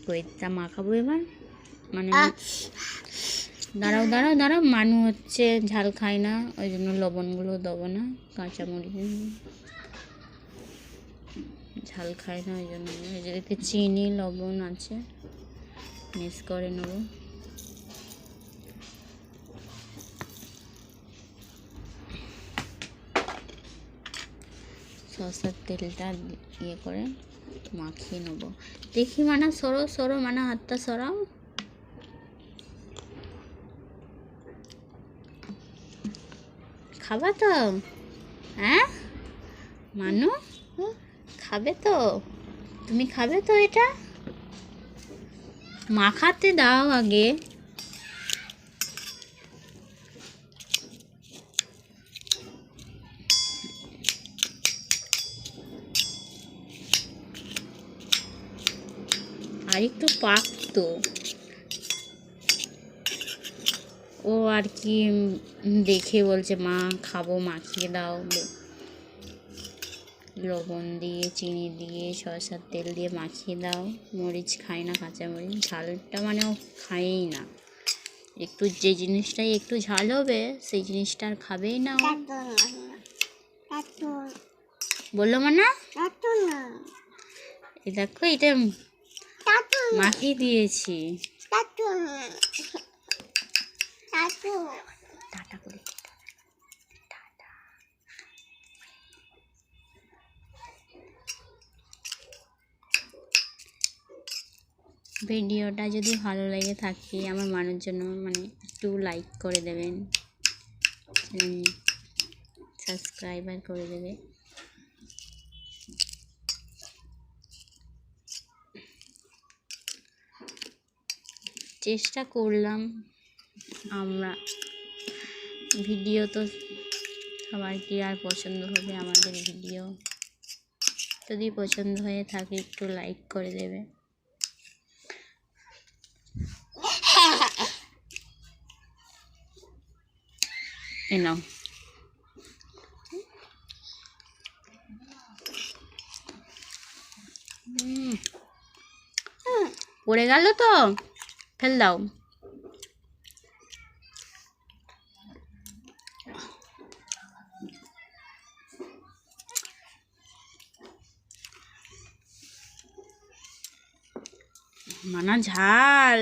কইটা মাখাবো এবার, মানে দাঁড়াও দাঁড়াও দাঁড়াও, মানু হচ্ছে ঝাল খায় না, ওই জন্য লবণগুলো দেবো না, কাঁচামরিচ ঝাল খায় না, ওই জন্য এতে চিনি লবণ আছে, মিক্স করে নেব। সরষের তেলটা ইয়ে করে মাখিয়ে নেব। দেখি মানা সরো সরো, মানা হাতটা সরাও। খাবা তো? হ্যাঁ মানু, খাবে তো? তুমি খাবে তো? এটা মাখাতে দাও আগে। আর একটু পাকতো, ও আর কি দেখে বলছে মা খাবো, মাখিয়ে দাও, লবণ দিয়ে চিনি দিয়ে সরষের তেল দিয়ে মাখিয়ে দাও। মরিচ খায় না, কাঁচা মরিচ ঝালটা মানে ও খায়ই না। একটু যে জিনিসটাই একটু ঝাল হবে সেই জিনিসটা আর খাবেই না ও। বললো মানা, এই দেখো এটা মাখিয়ে দিয়েছি। টাটা করে ভিডিওটা যদি ভালো লেগে থাকে আমার মানুষ জন্য মানে একটু লাইক করে দেবেন, সাবস্ক্রাইবার করে দেবে। চেষ্টা করলাম, আমরা ভিডিও তো সবার কি আর পছন্দ হবে, আমাদের ভিডিও যদি পছন্দ হয়ে থাকে একটু লাইক করে দেবে। এ নাও, পড়ে গেল তো ফেল দাও। মানা ঝাল।